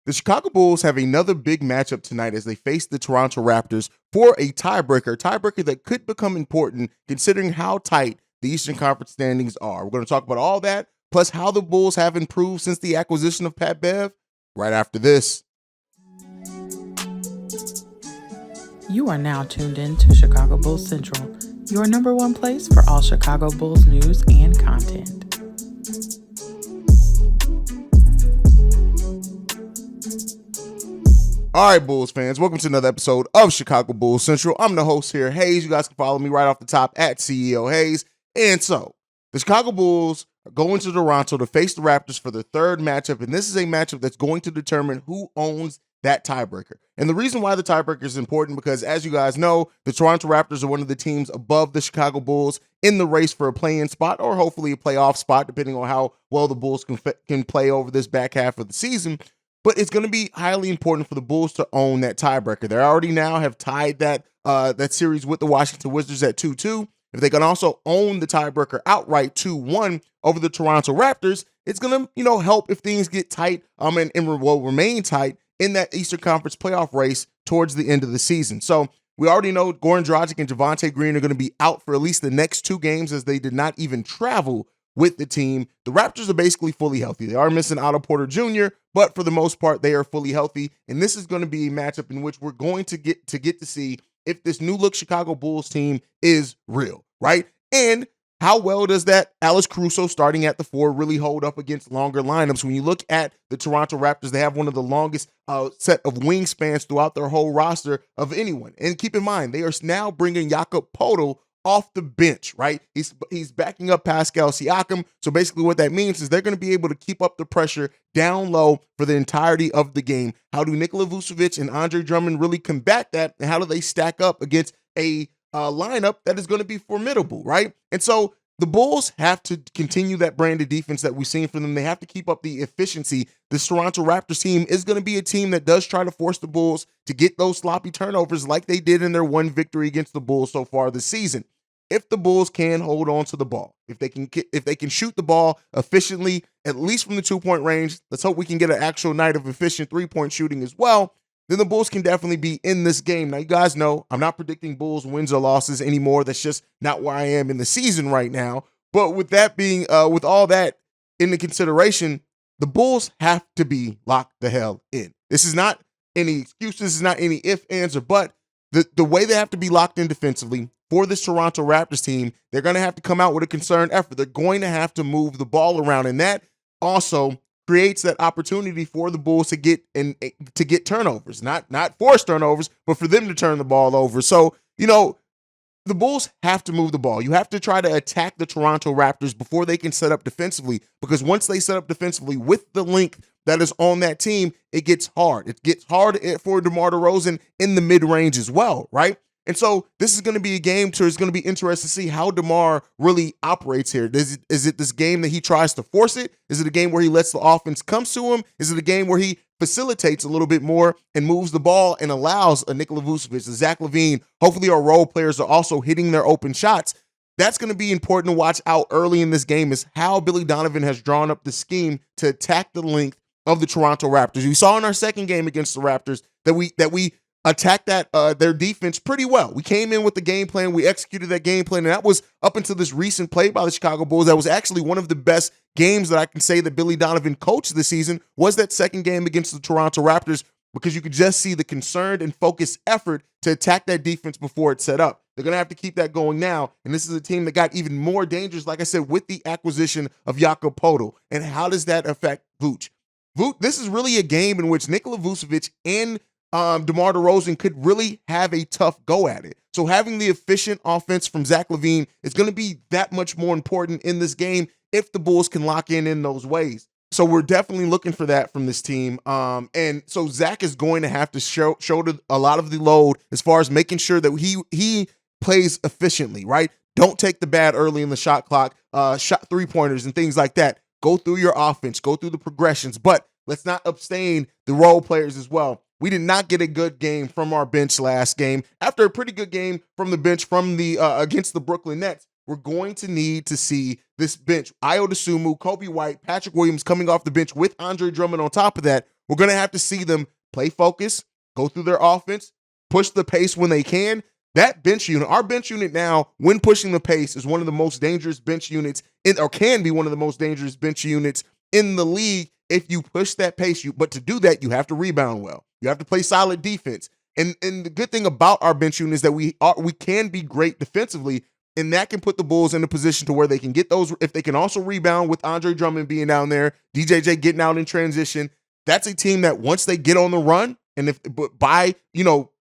The Chicago Bulls have another big matchup tonight as they face the Toronto Raptors for a tiebreaker that could become important considering how tight the Eastern Conference standings are. We're going to talk about all that, plus how the Bulls have improved since the acquisition of Pat Bev, right after this. You are now tuned in to Chicago Bulls Central, your number one place for all Chicago Bulls news and content. All right, Bulls fans, welcome to another episode of Chicago Bulls Central. I'm the host here, Haize. You guys can follow me right off the top at CEO Haize. And so, the Chicago Bulls are going to Toronto to face the Raptors for their third matchup, and this is a matchup that's going to determine who owns that tiebreaker. And the reason why the tiebreaker is important because, as you guys know, the Toronto Raptors are one of the teams above the Chicago Bulls in the race for a play-in spot or hopefully a playoff spot, depending on how well the Bulls can play over this back half of the season. But it's going to be highly important for the Bulls to own that tiebreaker. They already now have tied that series with the Washington Wizards at 2-2. If they can also own the tiebreaker outright 2-1 over the Toronto Raptors, it's going to help if things get tight and will remain tight in that Eastern Conference playoff race towards the end of the season. So we already know Goran Dragic and Javonte Green are going to be out for at least the next two games as they did not even travel with the team. The Raptors are basically fully healthy. They are missing Otto Porter Jr., but for the most part, they are fully healthy. And this is going to be a matchup in which we're going to get to see if this new look Chicago Bulls team is real, right? And how well does that Alex Caruso starting at the 4 really hold up against longer lineups? When you look at the Toronto Raptors, they have one of the longest set of wingspans throughout their whole roster of anyone. And keep in mind, they are now bringing Jakob Poeltl off the bench, right? He's backing up Pascal Siakam. So basically what that means is they're going to be able to keep up the pressure down low for the entirety of the game. How do Nikola Vucevic and Andre Drummond really combat that? And how do they stack up against a lineup that is going to be formidable, right? And so the Bulls have to continue that brand of defense that we've seen from them. They have to keep up the efficiency. This Toronto Raptors team is going to be a team that does try to force the Bulls to get those sloppy turnovers like they did in their one victory against the Bulls so far this season. If the Bulls can hold on to the ball, if they can shoot the ball efficiently, at least from the 2-point range, let's hope we can get an actual night of efficient 3-point shooting as well, then the Bulls can definitely be in this game. Now, you guys know I'm not predicting Bulls wins or losses anymore. That's just not where I am in the season right now. But with that being, with all that into consideration, the Bulls have to be locked the hell in. This is not any excuse. This is not any if, ands, or but. The way they have to be locked in defensively for this Toronto Raptors team, they're going to have to come out with a concerted effort. They're going to have to move the ball around, and that also creates that opportunity for the Bulls to get turnovers, not force turnovers, but for them to turn the ball over. So, the Bulls have to move the ball. You have to try to attack the Toronto Raptors before they can set up defensively, because once they set up defensively with the length that is on that team, it gets hard. It gets hard for DeMar DeRozan in the mid-range as well, right? And so this is going to be a game where it's going to be interesting to see how DeMar really operates here. Is it this game that he tries to force it? Is it a game where he lets the offense come to him? Is it a game where he facilitates a little bit more and moves the ball and allows a Nikola Vucevic, a Zach LaVine, hopefully our role players are also hitting their open shots? That's going to be important to watch out early in this game is how Billy Donovan has drawn up the scheme to attack the length of the Toronto Raptors. We saw in our second game against the Raptors that we attacked their defense pretty well. We came in with the game plan. We executed that game plan, and that was up until this recent play by the Chicago Bulls. That was actually one of the best games that I can say that Billy Donovan coached this season was that second game against the Toronto Raptors, because you could just see the concerned and focused effort to attack that defense before it's set up. They're going to have to keep that going now, and this is a team that got even more dangerous, like I said, with the acquisition of Jakob Poeltl. And how does that affect Vooch? This is really a game in which Nikola Vucevic and DeMar DeRozan could really have a tough go at it. So having the efficient offense from Zach LaVine is going to be that much more important in this game if the Bulls can lock in those ways. So we're definitely looking for that from this team. And so Zach is going to have to shoulder a lot of the load as far as making sure that he plays efficiently, right? Don't take the bad early in the shot clock, shot 3-pointers and things like that. Go through your offense, go through the progressions, but let's not abstain the role players as well. We did not get a good game from our bench last game. After a pretty good game from the bench from the against the Brooklyn Nets, we're going to need to see this bench. Ayo Dosunmu, Kobe White, Patrick Williams coming off the bench with Andre Drummond on top of that. We're going to have to see them play focus, go through their offense, push the pace when they can. That bench unit, our bench unit now, when pushing the pace, is one of the most dangerous bench units or can be one of the most dangerous bench units in the league if you push that pace. But to do that, you have to rebound well. You have to play solid defense. And the good thing about our bench unit is that we can be great defensively, and that can put the Bulls in a position to where they can get those. If they can also rebound with Andre Drummond being down there, DJJ getting out in transition, that's a team that once they get on the run, and by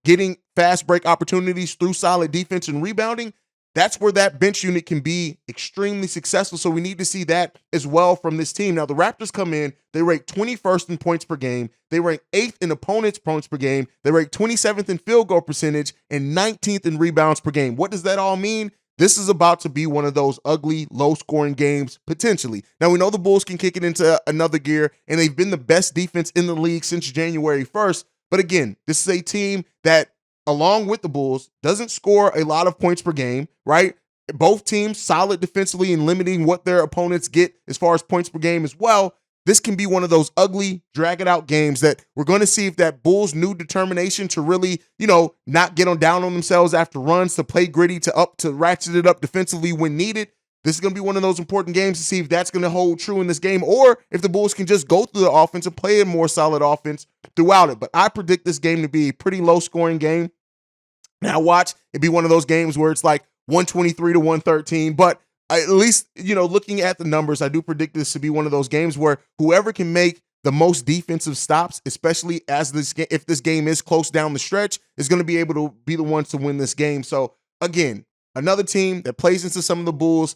getting fast break opportunities through solid defense and rebounding, that's where that bench unit can be extremely successful. So we need to see that as well from this team. Now, the Raptors come in, they rank 21st in points per game. They rank 8th in opponents' points per game. They rank 27th in field goal percentage and 19th in rebounds per game. What does that all mean? This is about to be one of those ugly, low-scoring games, potentially. Now, we know the Bulls can kick it into another gear, and they've been the best defense in the league since January 1st. But again, this is a team that, along with the Bulls, doesn't score a lot of points per game, right? Both teams solid defensively and limiting what their opponents get as far as points per game as well. This can be one of those ugly, drag-it-out games that we're going to see if that Bulls' new determination to really, not get down on themselves after runs, to play gritty, to ratchet it up defensively when needed. This is going to be one of those important games to see if that's going to hold true in this game, or if the Bulls can just go through the offense and play a more solid offense throughout it. But I predict this game to be a pretty low-scoring game. Now watch it be one of those games where it's like 123 to 113, but at least, looking at the numbers, I do predict this to be one of those games where whoever can make the most defensive stops, especially if this game is close down the stretch, is going to be able to be the ones to win this game. So again, another team that plays into some of the Bulls'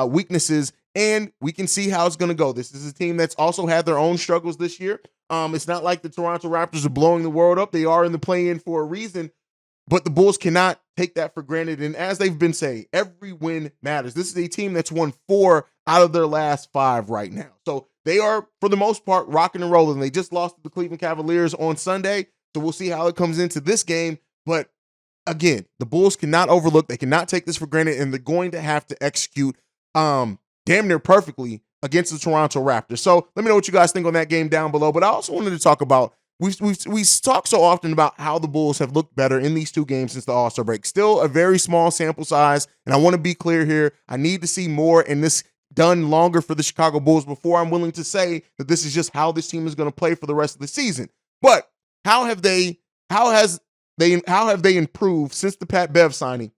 weaknesses, and we can see how it's going to go. This is a team that's also had their own struggles this year. It's not like the Toronto Raptors are blowing the world up. They are in the play-in for a reason. But the Bulls cannot take that for granted. And as they've been saying, every win matters. This is a team that's won 4 out of their last 5 right now. So they are, for the most part, rocking and rolling. They just lost to the Cleveland Cavaliers on Sunday. So we'll see how it comes into this game. But again, the Bulls cannot overlook. They cannot take this for granted. And they're going to have to execute damn near perfectly against the Toronto Raptors. So let me know what you guys think on that game down below. But I also wanted to talk about, we talk so often about how the Bulls have looked better in these 2 games since the All-Star break. Still a very small sample size, and I want to be clear here. I need to see more and this done longer for the Chicago Bulls before I'm willing to say that this is just how this team is going to play for the rest of the season. But how have they improved since the Pat Bev signing?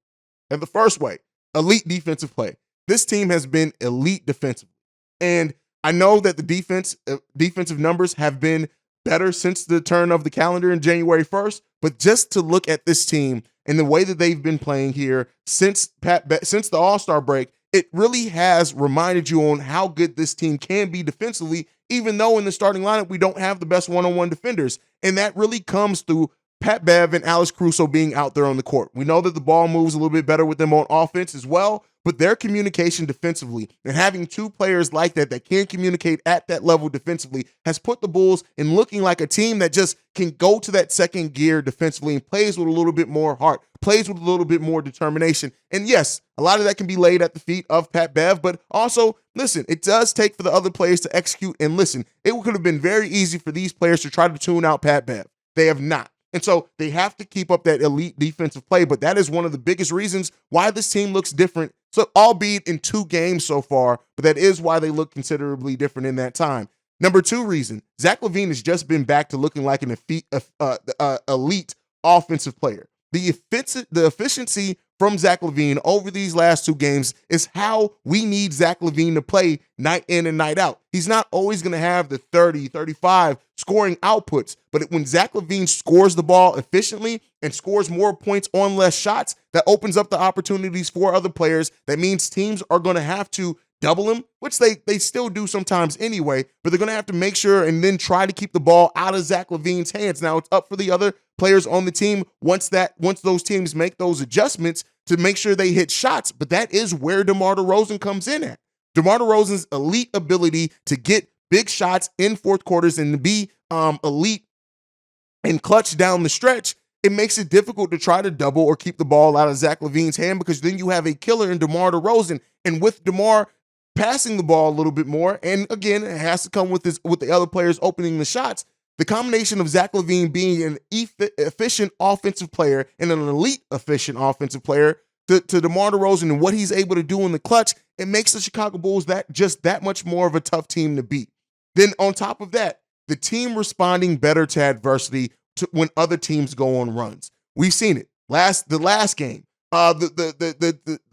And the first way, elite defensive play. This team has been elite defensively, and I know that the defensive numbers have been better since the turn of the calendar in January 1st, but just to look at this team and the way that they've been playing here since the All-Star break, it really has reminded you on how good this team can be defensively, even though in the starting lineup we don't have the best one-on-one defenders. And that really comes through Pat Bev and Alex Caruso being out there on the court. We know that the ball moves a little bit better with them on offense as well, but their communication defensively and having 2 players like that can communicate at that level defensively has put the Bulls in looking like a team that just can go to that second gear defensively and plays with a little bit more heart, plays with a little bit more determination. And yes, a lot of that can be laid at the feet of Pat Bev, but also, listen, it does take for the other players to execute. And listen, it could have been very easy for these players to try to tune out Pat Bev. They have not. And so they have to keep up that elite defensive play, but that is one of the biggest reasons why this team looks different. So, albeit in 2 games so far, but that is why they look considerably different in that time. Number 2 reason, Zach LaVine has just been back to looking like an elite offensive player. The efficiency from Zach LaVine over these last 2 games is how we need Zach LaVine to play night in and night out. He's not always going to have the 30, 35 scoring outputs, but when Zach LaVine scores the ball efficiently and scores more points on less shots, that opens up the opportunities for other players. That means teams are going to have to double him, which they still do sometimes anyway, but they're going to have to make sure and then try to keep the ball out of Zach LaVine's hands. Now it's up for the other players on the team once those teams make those adjustments to make sure they hit shots, but that is where DeMar DeRozan comes in at. DeMar DeRozan's elite ability to get big shots in fourth quarters and to be elite and clutch down the stretch, it makes it difficult to try to double or keep the ball out of Zach LaVine's hand, because then you have a killer in DeMar DeRozan. And with DeMar passing the ball a little bit more, and again, it has to come with the other players opening the shots, The combination of Zach LaVine being an efficient offensive player and an elite efficient offensive player to DeMar DeRozan and what he's able to do in the clutch, it makes the Chicago Bulls that much more of a tough team to beat. Then on top of that, the team responding better to adversity when other teams go on runs. We've seen it. The last game, the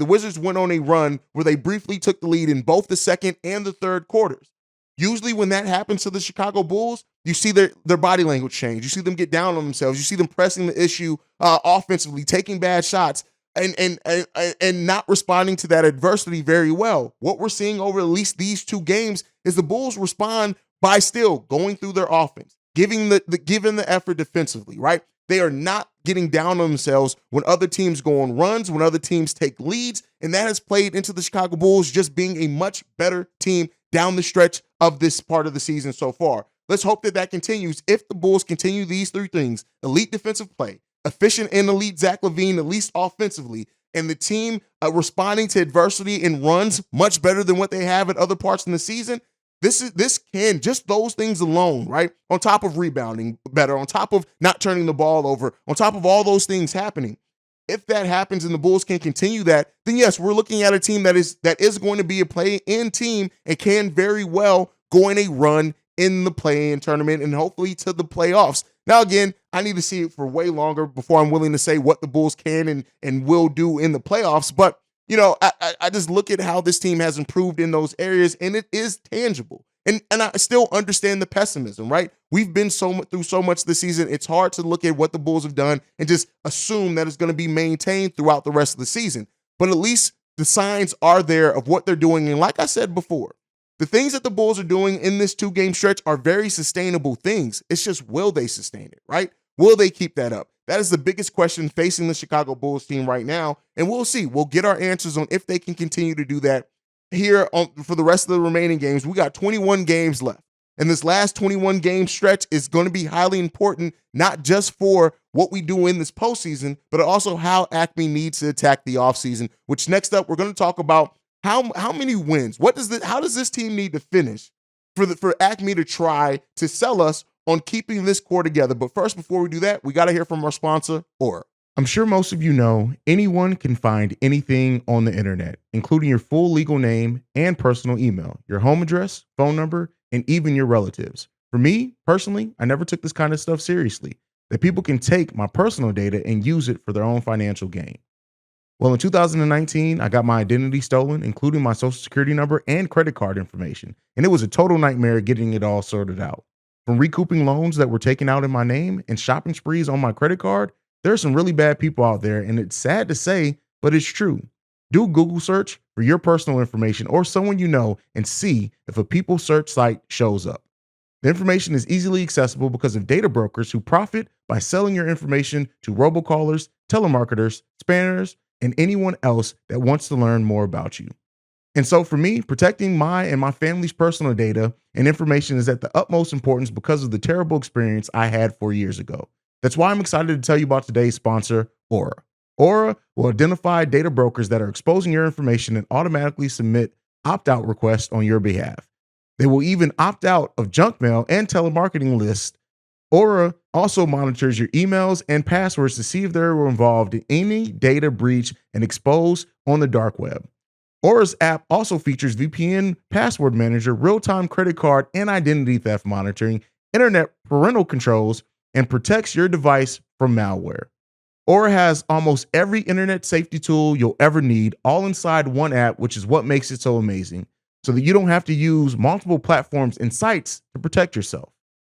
Wizards went on a run where they briefly took the lead in both the second and the third quarters. Usually when that happens to the Chicago Bulls, you see their body language change. You see them get down on themselves. You see them pressing the issue offensively, taking bad shots, and not responding to that adversity very well. What we're seeing over at least these two games is the Bulls respond by still going through their offense, giving the effort defensively, right? They are not getting down on themselves when other teams go on runs, when other teams take leads, and that has played into the Chicago Bulls just being a much better team down the stretch of this part of the season so far. Let's hope that continues. If the Bulls continue these three things: elite defensive play, efficient and elite Zach LaVine, at least offensively, and the team responding to adversity and runs much better than what they have at other parts in the season, this can, just those things alone, right? On top of rebounding better, on top of not turning the ball over, on top of all those things happening, if that happens and the Bulls can continue that, then yes, we're looking at a team that is going to be a play-in team and can very well go in a run in the play-in tournament and hopefully to the playoffs. Now, again, I need to see it for way longer before I'm willing to say what the Bulls can and will do in the playoffs. But, I just look at how this team has improved in those areas, and it is tangible. And I still understand the pessimism, right? We've been through so much this season. It's hard to look at what the Bulls have done and just assume that it's going to be maintained throughout the rest of the season. But at least the signs are there of what they're doing. And like I said before, the things that the Bulls are doing in this 2-game stretch are very sustainable things. It's just, will they sustain it, right? Will they keep that up? That is the biggest question facing the Chicago Bulls team right now. And we'll see. We'll get our answers on if they can continue to do that here for the rest of the remaining games. We got 21 games left. And this last 21-game stretch is going to be highly important, not just for what we do in this postseason, but also how Acme needs to attack the offseason, which next up, we're going to talk about how many wins. How does this team need to finish for Acme to try to sell us on keeping this core together? But first, before we do that, we got to hear from our sponsor, Aura. I'm sure most of you know anyone can find anything on the internet, including your full legal name and personal email, your home address, phone number, and even your relatives. For me, personally, I never took this kind of stuff seriously, that people can take my personal data and use it for their own financial gain. Well, in 2019, I got my identity stolen, including my social security number and credit card information, and it was a total nightmare getting it all sorted out. From recouping loans that were taken out in my name and shopping sprees on my credit card, there are some really bad people out there, and it's sad to say, but it's true. Do a Google search for your personal information or someone you know and see if a people search site shows up. The information is easily accessible because of data brokers who profit by selling your information to robocallers, telemarketers, spammers, and anyone else that wants to learn more about you. And so for me, protecting my and my family's personal data and information is at the utmost importance because of the terrible experience I had 4 years ago. That's why I'm excited to tell you about today's sponsor, Aura. Aura will identify data brokers that are exposing your information and automatically submit opt-out requests on your behalf. They will even opt out of junk mail and telemarketing lists. Aura also monitors your emails and passwords to see if they were involved in any data breach and exposed on the dark web. Aura's app also features VPN password manager, real-time credit card and identity theft monitoring, internet parental controls, and protects your device from malware. Aura has almost every internet safety tool you'll ever need, all inside one app, which is what makes it so amazing, so that you don't have to use multiple platforms and sites to protect yourself.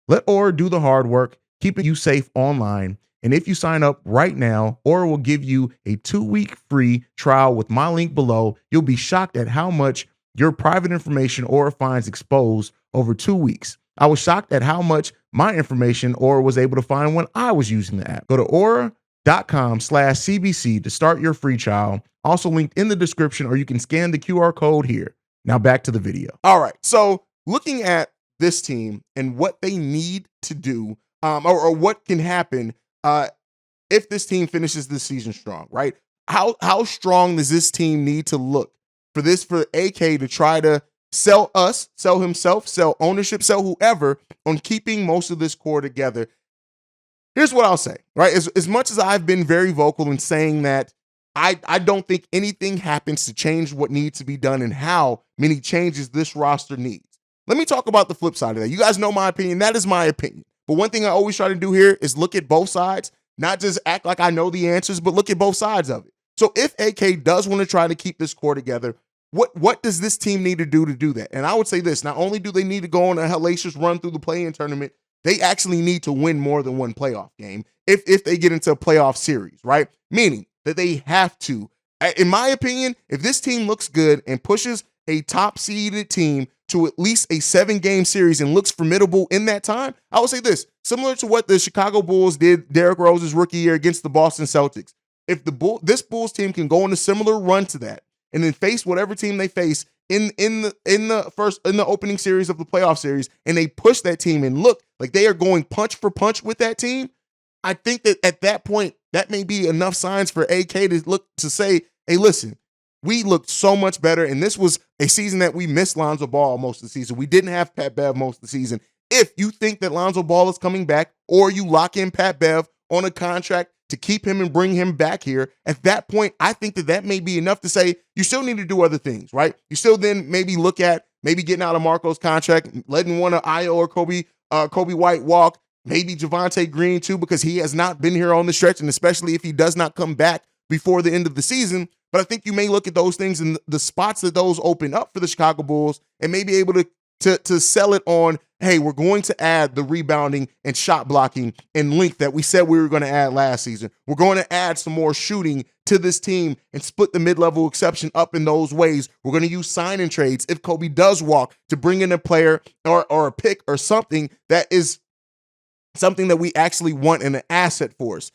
Let Aura do the hard work, keeping you safe online. And if you sign up right now, Aura will give you a 2-week free trial with my link below. You'll be shocked at how much your private information Aura finds exposed over 2 weeks. I was shocked at how much my information Aura was able to find when I was using the app. Go to aura.com/CBC to start your free trial. Also linked in the description, or you can scan the QR code here. Now back to the video. All right. So looking at this team and what they need to do, or what can happen if this team finishes this season strong, right? How strong does this team need to look for AK to try to sell us, sell himself, sell ownership, sell whoever on keeping most of this core together. Here's what I'll say, right? As much as I've been very vocal in saying that I don't think anything happens to change what needs to be done and how many changes this roster needs. Let me talk about the flip side of that. You guys know my opinion. That is my opinion. But one thing I always try to do here is look at both sides, not just act like I know the answers, but look at both sides of it. So if AK does want to try to keep this core together, what does this team need to do that? And I would say this, not only do they need to go on a hellacious run through the play-in tournament, they actually need to win more than one playoff game if they get into a playoff series, right? Meaning that they have to. In my opinion, if this team looks good and pushes a top-seeded team to at least a 7-game series and looks formidable in that time, I would say this, similar to what the Chicago Bulls did Derrick Rose's rookie year against the Boston Celtics. If this Bulls team can go on a similar run to that and then face whatever team they face in the opening series of the playoff series, and they push that team and look like they are going punch for punch with that team, I think that at that point, that may be enough signs for AK to say, hey, listen, we looked so much better, and this was a season that we missed Lonzo Ball most of the season. We didn't have Pat Bev most of the season. If you think that Lonzo Ball is coming back, or you lock in Pat Bev on a contract to keep him and bring him back here, at that point, I think that may be enough to say you still need to do other things, right? You still then maybe look at maybe getting out of Marco's contract, letting one of Io or Kobe White walk, maybe Javonte Green too, because he has not been here on the stretch, and especially if he does not come back before the end of the season. But I think you may look at those things and the spots that those open up for the Chicago Bulls and may be able to sell it on, hey, we're going to add the rebounding and shot blocking and length that we said we were going to add last season. We're going to add some more shooting to this team and split the mid-level exception up in those ways. We're going to use sign-in trades if Kobe does walk to bring in a player or a pick or something that is something that we actually want in an asset for us.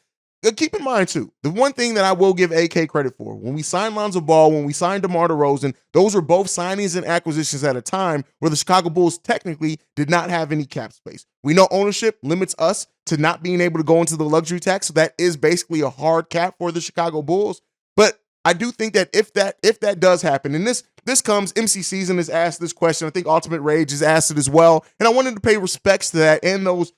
Keep in mind, too, the one thing that I will give AK credit for, when we signed Lonzo Ball, when we signed DeMar DeRozan, those were both signings and acquisitions at a time where the Chicago Bulls technically did not have any cap space. We know ownership limits us to not being able to go into the luxury tax, so that is basically a hard cap for the Chicago Bulls. But I do think that if that does happen, and this comes, MC Season has asked this question, I think Ultimate Rage has asked it as well, and I wanted to pay respects to that and those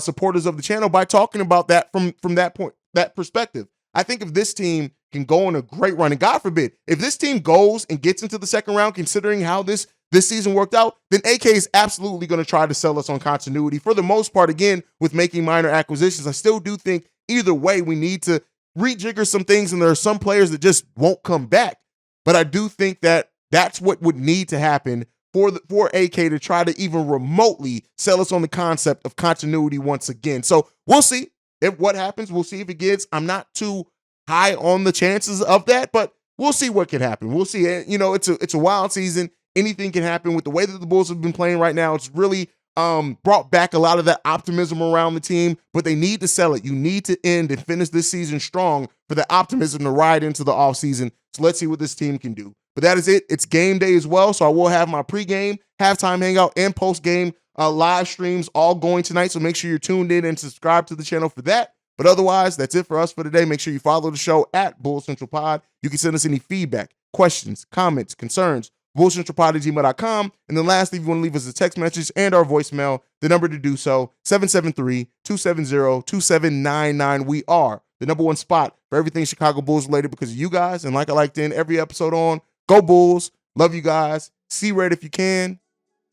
supporters of the channel by talking about that from that perspective. I think if this team can go on a great run, and God forbid, if this team goes and gets into the second round, considering how this season worked out, then AK is absolutely going to try to sell us on continuity. For the most part, again, with making minor acquisitions, I still do think either way we need to rejigger some things, and there are some players that just won't come back. But I do think that that's what would need to happen for AK to try to even remotely sell us on the concept of continuity once again. So we'll see if what happens. We'll see if it gets. I'm not too high on the chances of that, but we'll see what can happen. We'll see. You know, it's a wild season. Anything can happen with the way that the Bulls have been playing right now. It's really brought back a lot of that optimism around the team, but they need to sell it. You need to end and finish this season strong for the optimism to ride into the offseason. So let's see what this team can do. But that is it. It's game day as well, so I will have my pregame, halftime hangout, and postgame live streams all going tonight, so make sure you're tuned in and subscribe to the channel for that. But otherwise, that's it for us for today. Make sure you follow the show at Bull Central Pod. You can send us any feedback, questions, comments, concerns, bullcentralpod@gmail.com. And then lastly, if you want to leave us a text message and our voicemail, the number to do so, 773-270-2799. We are the #1 spot for everything Chicago Bulls related because of you guys. And like I like to end every episode on, go Bulls. Love you guys. See red if you can.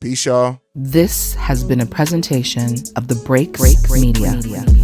Peace, y'all. This has been a presentation of the Break Media.